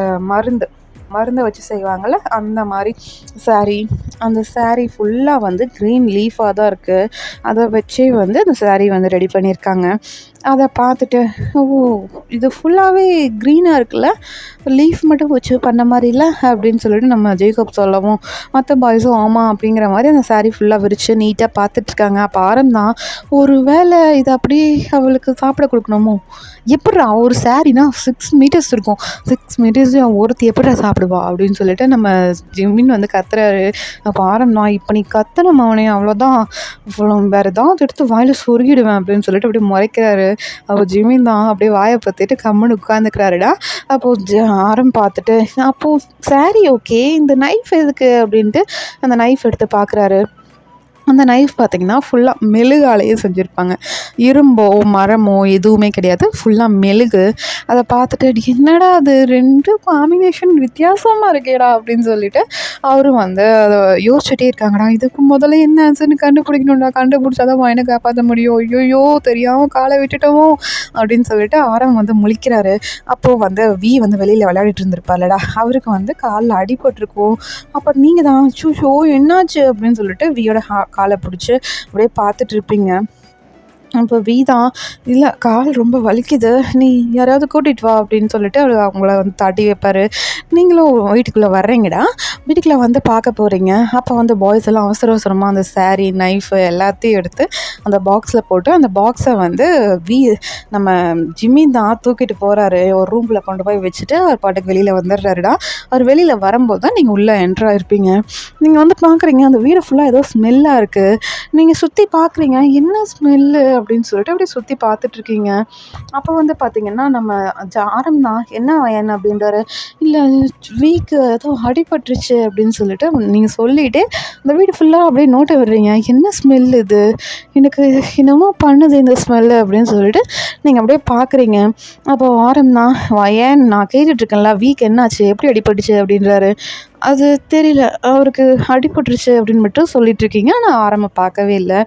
மருந்தை வச்சு செய்வாங்கள்ல அந்த மாதிரி சாரீ. அந்த சாரீ ஃபுல்லாக வந்து க்ரீன் லீஃபாக தான் இருக்குது. அதை வச்சே வந்து அந்த சாரீ வந்து ரெடி பண்ணியிருக்காங்க. அதை பார்த்துட்டு, ஓ இது ஃபுல்லாகவே க்ரீனாக இருக்குல்ல, லீஃப் மட்டும் வச்சு பண்ண மாதிரி இல்லை அப்படின்னு சொல்லிட்டு நம்ம ஜேக்கப் சொல்லவும் மற்ற பாய்ஸும் ஆமாம் அப்படிங்கிற மாதிரி அந்த சாரீ ஃபுல்லாக விரித்து நீட்டாக பார்த்துட்ருக்காங்க. அப்போ ஆரம்பம் ஒரு வேளை இதை அப்படியே அவளுக்கு சாப்பிட கொடுக்கணுமோ, எப்பட்றா ஒரு சாரீனா 6 மீட்டர்ஸ் இருக்கும், 6 மீட்டர்ஸ் ஒருத்தி எப்படா சாப்பிடுவா அப்படின்னு சொல்லிட்டு நம்ம ஜிமின் வந்து கத்துறாரு. அப்போ ஆரம்பம் இப்போ நீ கத்தணும் அவனே, அவ்வளோதான், வேறு ஏதாவது எடுத்து வாயில் சொருகிடுவேன் அப்படின்னு சொல்லிட்டு அப்படியே முறைக்கிறாரு. அப்போ ஜிமின் தான் அப்படியே வாயை பற்றிட்டு கம்முன்னு உட்காந்துக்கிறாருடா. அப்போது பார்த்துட்டு, அப்போது சாரீ ஓகே, இந்த நைஃப் எதுக்கு அப்படின்ட்டு அந்த நைஃப் எடுத்து பார்க்குறாரு. அந்த நைஃப் பார்த்திங்கன்னா ஃபுல்லாக மெழுகாலேயே செஞ்சுருப்பாங்க, இரும்போ மரமோ எதுவுமே கிடையாது, ஃபுல்லாக மெழுகு. அதை பார்த்துட்டு என்னடா அது 2 காம்பினேஷன் வித்தியாசமாக இருக்கேடா அப்படின்னு சொல்லிட்டு அவரும் வந்து அதை யோசிச்சுட்டே இருக்காங்கடா. இதுக்கு முதல்ல என்ன ஆன்சர்னு கண்டுபிடிக்கணும்டா, கண்டுபிடிச்சாதான் வாயினை காப்பாற்ற முடியும், ஐயோ தெரியாமல் காலை விட்டுட்டோமோ அப்படின்னு சொல்லிட்டு ஆரம் வந்து முழிக்கிறாரு. அப்போது வந்து வந்து வெளியில் விளையாடிட்டு இருந்திருப்பார்லடா, அவருக்கு வந்து காலில் அடிபட்டிருக்கும். அப்போ நீங்கள் தான் சூஷோ என்னாச்சு அப்படின்னு சொல்லிட்டு வியோட காலை பிடிச்சி அப்படியே பார்த்துட்ருப்பீங்க. அப்போ தான், இல்லை கால் ரொம்ப வலிக்குது, நீ யாராவது கூட்டிகிட்டு வா அப்படின்னு சொல்லிட்டு அவங்கள வந்து தட்டி வைப்பார். நீங்களும் வீட்டுக்குள்ளே வர்றீங்கடா, வீட்டுக்குள்ளே வந்து பார்க்க போகிறீங்க. அப்போ வந்து பாய்ஸ் எல்லாம் அவசரமாக அந்த சாரீ நைஃபு எல்லாத்தையும் எடுத்து அந்த பாக்ஸில் போட்டு அந்த பாக்ஸை வந்து நம்ம ஜிமின் தான் தூக்கிட்டு போகிறாரு. ஒரு ரூமில் கொண்டு போய் வச்சுட்டு அவர் பாட்டுக்கு வெளியில் வந்துடுறாருடா. அவர் வெளியில் வரும்போது தான் நீங்கள் உள்ளே என்ட்ராக இருப்பீங்க. நீங்கள் வந்து பார்க்குறீங்க அந்த வீடு ஃபுல்லாக ஏதோ ஸ்மெல்லாக இருக்குது. நீங்கள் சுற்றி பார்க்குறீங்க, என்ன ஸ்மெல்லு அப்படின்னு சொல்லிட்டு அப்படியே சுற்றி பார்த்துட்ருக்கீங்க. அப்போ வந்து பார்த்திங்கன்னா நம்ம ஆரம்பம் என்ன அப்படின்றாரு. இல்லை வீக்கு ஏதோ அடிபட்டுருச்சு அப்படின்னு சொல்லிட்டு நீங்கள் சொல்லிவிட்டு அந்த வீடு ஃபுல்லாக அப்படியே நோட்டை விடுறீங்க. என்ன ஸ்மெல் இது, எனக்கு என்னமோ பண்ணுது இந்த ஸ்மெல்லு அப்படின்னு சொல்லிட்டு நீங்கள் அப்படியே பார்க்குறீங்க. அப்போ ஆரம்பம் ஏன் நான் கேட்டுட்ருக்கேன்ல, வீக் என்னாச்சு, எப்படி அடிபட்டுச்சு அப்படின்றாரு. அது தெரியல, அவருக்கு அடிபட்டுருச்சு அப்படின்னு மட்டும் சொல்லிகிட்ருக்கீங்க. ஆனால் ஆரம்பம் பார்க்கவே இல்லை.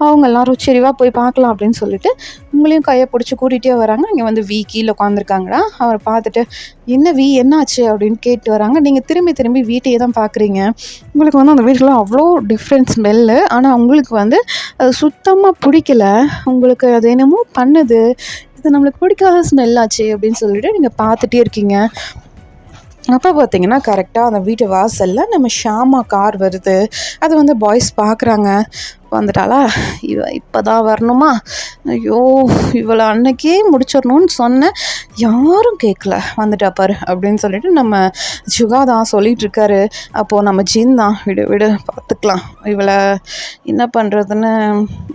அவங்க எல்லோரும் சரிவா போய் பார்க்கலாம் அப்படின்னு சொல்லிட்டு உங்களையும் கையை பிடிச்சி கூட்டிகிட்டே வராங்க. இங்கே வந்து கீழே உட்காந்துருக்காங்கடா. அவரை பார்த்துட்டு என்ன என்னாச்சு அப்படின்னு கேட்டு வராங்க. நீங்கள் திரும்பி வீட்டையே தான் பார்க்குறீங்க. உங்களுக்கு வந்து அந்த வீட்டில் அவ்வளோ டிஃப்ரெண்ட் ஸ்மெல்லு, ஆனால் உங்களுக்கு வந்து அது சுத்தமாக பிடிக்கல. உங்களுக்கு அது என்னமோ பண்ணுது, இது நம்மளுக்கு பிடிக்காத ஸ்மெல்லாச்சு அப்படின்னு சொல்லிட்டு நீங்கள் பார்த்துட்டே இருக்கீங்க. அப்போ பார்த்தீங்கன்னா கரெக்டாக அந்த வீட்டு வாசலில் நம்ம ஷாமா கார் வருது. அது வந்து பாய்ஸ் பார்க்குறாங்க. வந்துட்டாளா? இப்போ தான் வரணுமா? ஐயோ, இவளை அன்னைக்கே முடிச்சிடணும்னு சொன்னேன், யாரும் கேட்கல, வந்துட்டா பாரு அப்படின்னு சொல்லிட்டு நம்ம சுகா தான் சொல்லிகிட்ருக்காரு. அப்போது நம்ம ஜின் தான், விடு விடு பார்த்துக்கலாம், இவளை என்ன பண்ணுறதுன்னு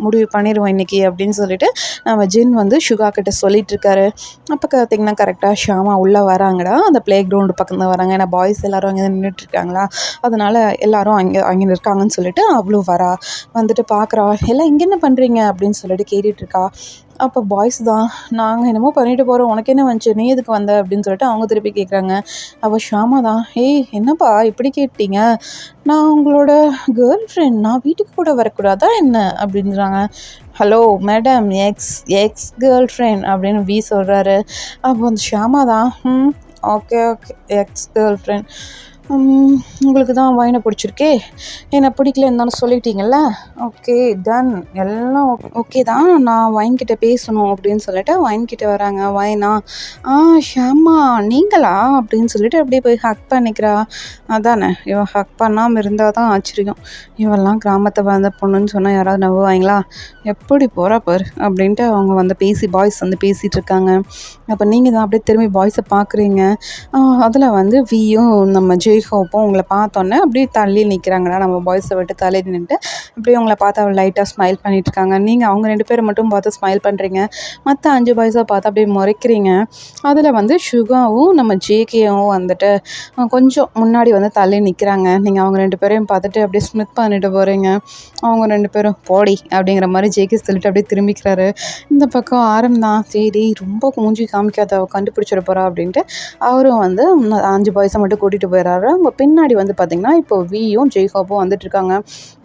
முடிவு பண்ணிடுவோம் இன்றைக்கி அப்படின்னு சொல்லிட்டு நம்ம ஜின் வந்து சுகா கிட்ட சொல்லிகிட்ருக்காரு. அப்போ பார்த்திங்கன்னா கரெக்டாக ஷாமா உள்ளே வராங்கடா, அந்த ப்ளே கிரவுண்டு பக்கம் தான் வராங்க. ஏன்னா பாய்ஸ் எல்லோரும் அங்கே தான் நின்றுட்டுருக்காங்களா, அதனால் எல்லோரும் அங்கே இருக்காங்கன்னு சொல்லிட்டு அவ்வளோ வரா. வந்துட்டு பார்க்குறா, எல்லாம் இங்கே என்ன பண்ணுறீங்க அப்படின்னு சொல்லிட்டு கேட்டுட்ருக்கா. அப்போ பாய்ஸ் தான், நாங்கள் என்னமோ பண்ணிட்டு போகிறோம், உனக்கு என்ன வந்துச்சு, நீ எதுக்கு வந்த அப்படின்னு சொல்லிட்டு அவங்க திருப்பி கேட்குறாங்க. அவள் ஷாமா தான், ஏய் என்னப்பா இப்படி கேட்டீங்க, நான் உங்களோட கேர்ள் ஃப்ரெண்ட், நான் வீட்டுக்கு கூட வரக்கூடாதா என்ன அப்படின்றாங்க. Hello madam, X X girl friend அப்படின்னு வி சொல்கிறாரு. அப்போ அந்த ஷாமா தான், okay okay, X girl friend, உங்களுக்கு தான் வைனை பிடிச்சிருக்கே, என்னை பிடிக்கல இருந்தாலும் சொல்லிட்டீங்கல்ல, ஓகே டன், எல்லாம் ஓகே தான், நான் வைன்கிட்ட பேசணும் அப்படின்னு சொல்லிட்டு வைன்கிட்ட வராங்க. வைனா, ஷாமா நீங்களா அப்படின்னு சொல்லிட்டு அப்படியே போய் ஹக் பண்ணிக்கிறா. அதானே, இவன் ஹக் பண்ணாமல் இருந்தால் தான் ஆச்சரியம், இவெல்லாம் கிராமத்தை வந்த பொண்ணுன்னு சொன்னால் யாராவது நம்புவாங்களா, எப்படி போகிறா பாரு அப்படின்ட்டு அவங்க வந்து பாய்ஸ் வந்து பேசிகிட்டு இருக்காங்க. அப்போ நீங்கள் தான் அப்படியே திரும்பி பாய்ஸை பார்க்குறீங்க. அதில் வந்து வியும் நம்ம ஜெய்ஹோப்பும் உங்களை பார்த்தோன்னே அப்படியே தள்ளி நிற்கிறாங்கடா, நம்ம பாய்ஸை விட்டு தள்ளி நின்றுட்டு அப்படியே உங்களை பார்த்து அவள் லைட்டாக ஸ்மைல் பண்ணிகிட்ருக்காங்க. நீங்கள் அவங்க 2 பேரை மட்டும் பார்த்து ஸ்மைல் பண்ணுறீங்க, மற்ற 5 பாய்ஸை பார்த்து அப்படியே முறைக்கிறீங்க. அதில் வந்து சுகாவும் நம்ம ஜேகேவும் வந்துட்டு கொஞ்சம் முன்னாடி வந்து தள்ளி நிற்கிறாங்க. நீங்கள் அவங்க 2 பேரையும் பார்த்துட்டு அப்படியே ஸ்மித் பண்ணிட்டு போகிறீங்க. அவங்க 2 பேரும் போடி அப்படிங்கிற மாதிரி ஜேகே சொல்லிட்டு அப்படியே திரும்பிக்கிறாரு. இந்த பக்கம் ஆரம்பம் சரி ரொம்ப மூஞ்சி காமிக்காத, அவள் கண்டுபிடிச்சிட போகிறா அப்படின்ட்டு அவரும் வந்து 5 பாய்ஸை மட்டும் கூட்டிகிட்டு போயிடுறாரு. அவங்க பின்னாடி வந்து பார்த்திங்கன்னா இப்போ வியும் ஜெய்ஹோப்பும் வந்துட்டுருக்காங்க.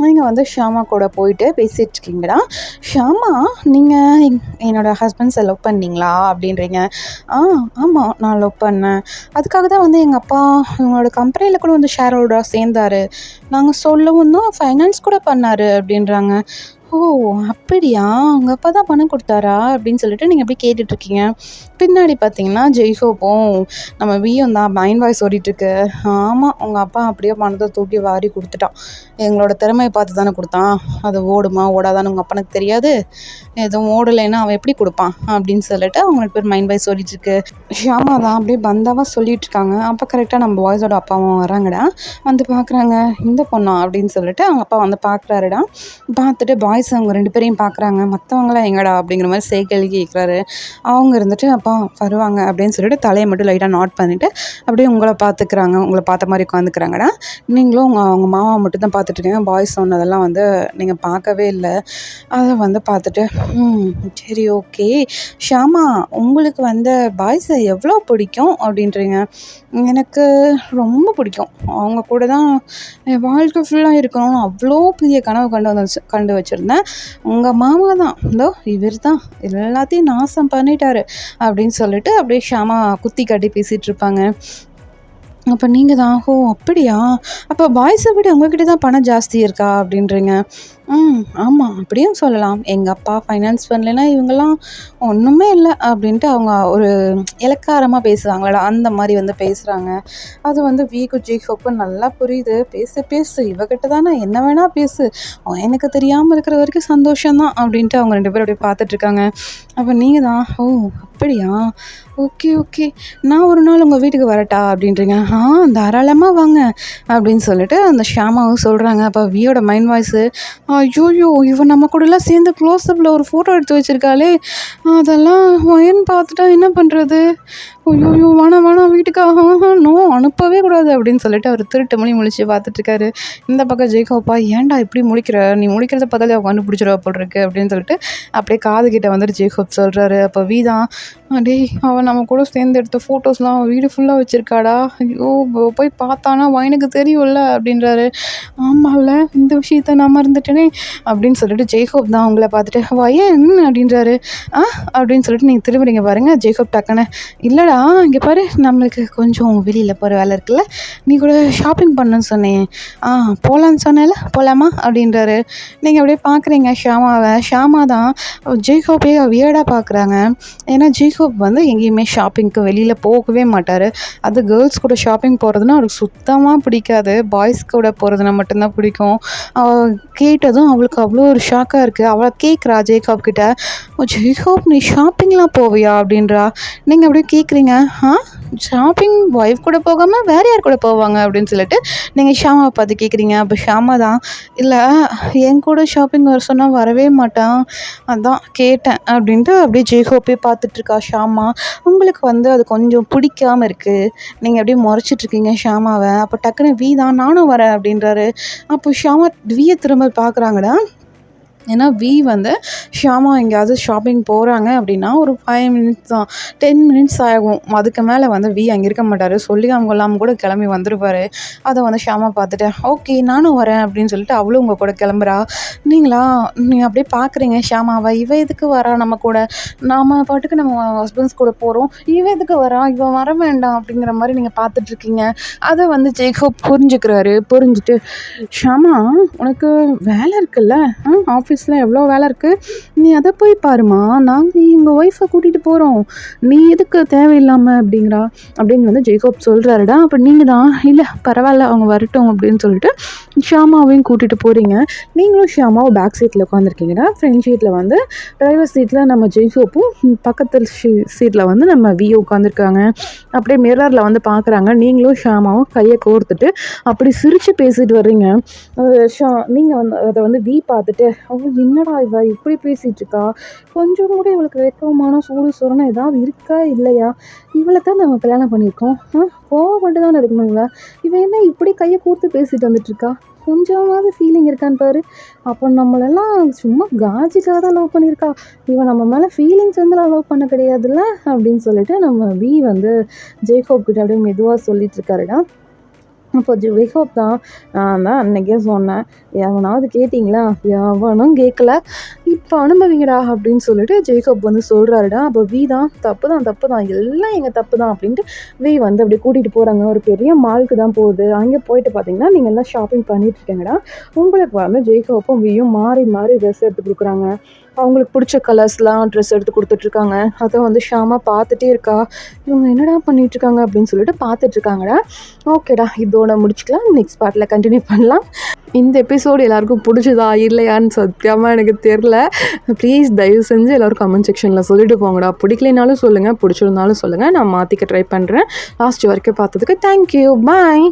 நீங்கள் வந்து ஷாமா கூட போயிட்டு பேசிகிட்டு இருக்கீங்கடா. ஷாமா, நீங்கள் என்னோடய ஹஸ்பண்ட்ஸை லவ் பண்ணீங்களா அப்படின்றீங்க. ஆமாம், நான் லவ் பண்ணேன், அதுக்காக தான் வந்து எங்கள் அப்பா இவங்களோட கம்பெனியில் கூட வந்து ஷேர் ஹோல்டராக சேர்ந்தார், நாங்கள் சொல்லவும் தான் ஃபைனான்ஸ் கூட பண்ணார் அப்படின்றாங்க. ஓ அப்படியா, உங்கள் அப்பா தான் பணம் கொடுத்தாரா அப்படின்னு சொல்லிட்டு நீங்கள் அப்படியே கேட்டுட்ருக்கீங்க. பின்னாடி பார்த்தீங்கன்னா ஜெய்ஹோப்பும் நம்ம வியும் தான் மைண்ட் வாய்ஸ் ஓடிட்டுருக்கு. ஆமாம், உங்கள் அப்பா அப்படியே பணத்தை தூக்கி வாரி கொடுத்துட்டான், எங்களோட திறமையை பார்த்து தானே கொடுத்தான், அது ஓடுமா ஓடாதான்னு உங்கள் அப்பனுக்கு தெரியாது, எதுவும் ஓடலைன்னா அவன் எப்படி கொடுப்பான் அப்படின்னு சொல்லிட்டு அவங்களுக்கு பேர் மைண்ட் வாய்ஸ் ஓடிட்டுருக்கு. ஷியாமா தான் அப்படியே பந்தாவாக சொல்லிகிட்ருக்காங்க. அப்போ கரெக்டாக நம்ம பாய்ஸோட அப்பாவும் வராங்கடா, வந்து பார்க்குறாங்க, இந்த பொண்ணா அப்படின்னு சொல்லிட்டு அவங்க அப்பா வந்து பார்க்குறாருடா. பார்த்துட்டு பாய்ஸ் அவங்க 2 பேரையும் பார்க்குறாங்க. மற்றவங்களாம் எங்கடா அப்படிங்கிற மாதிரி கேள்வி கேட்குறாரு. அவங்க இருந்துட்டு அப்பா வருவாங்க அப்படின்னு சொல்லிட்டு தலையை மட்டும் லைட்டாக நாட் பண்ணிவிட்டு அப்படியே உங்களை பார்த்துக்கிறாங்க. உங்களை பார்த்த மாதிரி உட்காந்துக்கிறாங்கடா. நீங்களும் அவங்க மாமா மட்டும் தான் பார்த்துட்ருக்கீங்க, பாய்ஸ் சொன்னதெல்லாம் வந்து நீங்கள் பார்க்கவே இல்லை. அதை வந்து பார்த்துட்டு சரி ஓகே, ஷாமா உங்களுக்கு வந்து பாய்ஸை எவ்வளோ பிடிக்கும் அப்படின்றீங்க. எனக்கு ரொம்ப பிடிக்கும், அவங்க கூட தான் என் வாழ்க்கை ஃபுல்லாக இருக்கணும்னு அவ்வளோ பெரிய கனவு கண்டு வச்சுருந்தேன். உங்கள் மாமா தான், இதோ இவர் தான் எல்லாத்தையும் நாசம் பண்ணிட்டாரு அப்படின்னு சொல்லிட்டு அப்படியே ஷாமா குத்தி காட்டி பேசிகிட்டு இருப்பாங்க. அப்போ நீங்கள் தான், ஓ அப்படியா, அப்போ பாய்ஸை விட உங்ககிட்ட தான் பணம் ஜாஸ்தி இருக்கா அப்படின்றீங்க. ஆமாம், அப்படியும் சொல்லலாம், எங்கள் அப்பா ஃபைனான்ஸ் பண்ணலைன்னா இவங்கெல்லாம் ஒன்றுமே இல்லை அப்படின்ட்டு அவங்க ஒரு இலக்காரமாக பேசுவாங்களா, அந்த மாதிரி வந்து பேசுகிறாங்க. அது வந்து வீக்கு ஜீஹோப்பு நல்லா புரியுது. பேசு இவகிட்ட தானே என்ன வேணால் பேசு, எனக்கு தெரியாமல் இருக்கிற வரைக்கும் சந்தோஷம்தான் அப்படின்ட்டு அவங்க 2 பேரும் அப்படியே பார்த்துட்ருக்காங்க. அப்போ நீங்கள் தான், ஓ அப்படியா, ஓகே நான் ஒரு நாள் உங்கள் வீட்டுக்கு வரட்டா அப்படின்றீங்க. தாராளமாக வாங்க அப்படின்னு சொல்லிட்டு அந்த ஷியாமாவும் சொல்கிறாங்க. அப்போ வியோட மைண்ட் வாய்ஸு, ஐயோயோ இவன் நம்ம கூடலாம் சேர்ந்து க்ளோஸ்அப்பில் ஒரு ஃபோட்டோ எடுத்து வச்சுருக்காளே, அதெல்லாம் ஒயன்னு பார்த்துட்டா என்ன பண்ணுறது, ஐயோயோ வேணாம் வீட்டுக்காக நோ அனுப்பவே கூடாது அப்படின்னு சொல்லிட்டு அவர் திருட்டு மணி முழிச்சு பார்த்துட்ருக்காரு. இந்த பக்கம் ஜெய்கோப்பா, ஏன்டா இப்படி முழிக்கிற, நீ முழிக்கிறத பார்த்தாலே அவள் கண்டுபிடிச்சிருவா போல் இருக்கு அப்படின்னு சொல்லிட்டு அப்படியே காது கிட்ட வந்துட்டு ஜெய்கோப் சொல்கிறாரு. அப்போ வீதான், டேய் அவன் நம்ம கூட சேர்ந்து எடுத்த ஃபோட்டோஸ்லாம் அவன் வீடு ஃபுல்லாக வச்சுருக்காடா, ஐயோ போய் பார்த்தானா வயனுக்கு தெரியும்ல அப்படின்றாரு. ஆமாம்ல, இந்த விஷயத்த நான் மறந்துட்டேனே அப்படின்னு சொல்லிட்டு ஜெய்கோப் தான் அவங்கள பார்த்துட்டு வயன் அப்படின்றாரு. அப்படின்னு சொல்லிட்டு நீங்கள் திரும்புறீங்க பாருங்கள். ஜெய்கோப் டக்குன்னு, இல்லைடா என்னடா இங்கே பாரு, நம்மளுக்கு கொஞ்சம் வெளியில் போகிற வேலை இருக்குல்ல, நீ கூட ஷாப்பிங் பண்ணணும்னு சொன்னேன், போகலான்னு சொன்னேன்ல, போகலாமா அப்படின்றாரு. நீங்கள் அப்படியே பார்க்குறீங்க ஷியாமாவை. ஷியாமா தான் ஜேக்கோப்பே வியர்டாக பார்க்குறாங்க. ஏன்னா ஜேக்கோப் வந்து எங்கேயுமே ஷாப்பிங்க்கு வெளியில் போகவே மாட்டார். அது கேர்ள்ஸ் கூட ஷாப்பிங் போகிறதுனா அவருக்கு சுத்தமாக பிடிக்காது. பாய்ஸ் கூட போகிறதுனா மட்டும்தான் பிடிக்கும். அவள் கேட்டதும் அவளுக்கு அவ்வளோ ஒரு ஷாக்காக இருக்குது. அவளை கேட்குறா ஜேக்கோப் கிட்ட, ஜேக்கோப் நீ ஷாப்பிங்லாம் போவியா அப்படின்றா. நீங்கள் அப்படியே கேட்குறீங்க, ஷாப்பிங் ஒய்ஃப் கூட போகாமல் வேறு யார் கூட போவாங்க அப்படின்னு சொல்லிட்டு நீங்கள் ஷியாமாவை பார்த்து கேட்குறீங்க. அப்போ ஷியாமா தான், இல்லை என் கூட ஷாப்பிங் வர சொன்னால் வரவே மாட்டான், அதான் கேட்டேன் அப்படின்ட்டு அப்படியே ஜேக்கோப்பே பார்த்துட்ருக்கா ஷியாமா. உங்களுக்கு வந்து அது கொஞ்சம் பிடிக்காமல் இருக்குது. நீங்கள் அப்படியே முறைச்சிட்ருக்கீங்க ஷியாமாவை. அப்போ டக்குன்னு வி தான் நானும் வரேன் அப்படின்றாரு. அப்போ ஷியாமா வியை திரும்ப பார்க்குறாங்கடா. ஏன்னா வி வந்து ஷியாமா எங்கேயாவது ஷாப்பிங் போகிறாங்க அப்படின்னா ஒரு 5 மினிட்ஸ் தான், 10 மினிட்ஸ் ஆகும். அதுக்கு மேலே வந்து வி அங்கே இருக்க மாட்டார். சொல்லி அவங்க இல்லாமல் கூட கிளம்பி வந்துடுவார். அதை வந்து ஷியாமா பார்த்துட்டு ஓகே நானும் வரேன் அப்படின்னு சொல்லிட்டு அவளும் உங்கள் கூட கிளம்புறா. நீங்கள் அப்படியே பார்க்குறீங்க ஷியாமாவை. இவன் எதுக்கு வரா நம்ம கூட, நாம் பாட்டுக்கு நம்ம ஹஸ்பண்ட்ஸ் கூட போகிறோம், இவன் எதுக்கு வரா, இவன் வர வேண்டாம் அப்படிங்கிற மாதிரி நீங்கள் பார்த்துட்ருக்கீங்க. அதை வந்து ஜேக்கோப் புரிஞ்சுக்கிறாரு. புரிஞ்சுட்டு, ஷியாமா உனக்கு வேலை இருக்குல்ல, ஆஃபீஸில் எவ்வளோ வேலை இருக்குது, நீ அதை போய் பாருமா, நாங்கள் எங்கள் ஒய்ஃபை கூட்டிகிட்டு போகிறோம், நீ எதுக்கு தேவையில்லாமல் அப்படிங்கிறா அப்படின்னு வந்து ஜேக்கோப் சொல்கிறாருடா. அப்போ நீங்கள் தான் இல்லை பரவாயில்ல அவங்க வரட்டும் அப்படின்னு சொல்லிட்டு ஷியாமாவையும் கூட்டிகிட்டு போகிறீங்க. நீங்களும் ஷியாமாவும் பேக் சீட்டில் உட்காந்துருக்கீங்கடா. ஃப்ரண்ட் சீட்டில் வந்து டிரைவர் சீட்டில் நம்ம ஜேக்கோப்பும், பக்கத்து சீட்டில் வந்து நம்ம வியோ உட்காந்துருக்காங்க. அப்படியே மிரரில் வந்து பார்க்குறாங்க. நீங்களும் ஷியாமாவும் கையை கோர்த்துட்டு அப்படி சிரித்து பேசிட்டு வர்றீங்க. நீங்கள் வந்து அதை வந்து வி பார்த்துட்டு, என்னடா இவ இப்படி பேசிகிட்டு இருக்கா, கொஞ்சம் கூட இவளுக்கு வெக்கமான சூடு சொரணை ஏதாவது இருக்கா இல்லையா, இவளை தான் நம்ம கல்யாணம் பண்ணியிருக்கோம், கோவப்பட்டு தானே இருக்கணும், இவன் என்ன இப்படி கையை கூர்த்து பேசிட்டு வந்துட்டுருக்கா, கொஞ்சமாவது ஃபீலிங் இருக்கான்னு பாரு. அப்போ நம்மளெல்லாம் சும்மா காஜிக்காக தான் லவ் பண்ணியிருக்கா, இவன் நம்ம மேலே ஃபீலிங்ஸ் வந்து லவ் பண்ண கிடையாதுல்ல அப்படின்னு சொல்லிட்டு நம்ம வி வந்து ஜேக்கோப் கிட்ட அப்படியே மெதுவாக சொல்லிட்டு இருக்காருடா. அப்போ ஜேக்கோப் தான், நான் தான் அன்றைக்கே சொன்னேன், எவனாவது கேட்டிங்களா, எவனும் கேட்கல, இப்போ அனுபவிங்கடா அப்படின்னு சொல்லிட்டு ஜேக்கோப் வந்து சொல்கிறாருடா. அப்போ வி தான் தப்பு தான் எல்லாம் எங்கள் தப்பு தான் அப்படின்ட்டு வி வந்து அப்படி கூட்டிகிட்டு போகிறாங்க. ஒரு பெரிய மாலுக்கு தான் போகுது. அங்கே போயிட்டு பார்த்தீங்கன்னா நீங்கள் எல்லாம் ஷாப்பிங் பண்ணிகிட்ருக்கீங்கடா. உங்களுக்கு வந்து ஜேக்கோப்பும் வியும் மாறி மாறி ட்ரெஸ் எடுத்து கொடுக்குறாங்க. அவங்களுக்கு பிடிச்ச கலர்ஸ்லாம் ட்ரெஸ் எடுத்து கொடுத்துட்ருக்காங்க. அதை வந்து ஷியாமா பார்த்துட்டே இருக்கா. இவங்க என்னடா பண்ணிகிட்ருக்காங்க அப்படின்னு சொல்லிட்டு பார்த்துட்ருக்காங்கடா. ஓகேடா, இதோட முடிச்சுக்கலாம். நெக்ஸ்ட் பார்ட்டில் கண்டினியூ பண்ணலாம். இந்த எபிசோடு எல்லாருக்கும் பிடிச்சதா இல்லையான்னு சத்தியமாக எனக்கு தெரில. ப்ளீஸ் தயவு செஞ்சு எல்லோரும் கமெண்ட் செக்ஷனில் சொல்லிட்டு போங்கடா. பிடிக்கலைனாலும் சொல்லுங்கள், பிடிச்சிருந்தாலும் சொல்லுங்கள், நான் மாற்றிக்க ட்ரை பண்ணுறேன். லாஸ்ட் வரைக்கும் பார்த்ததுக்கு தேங்க்யூ, பாய்.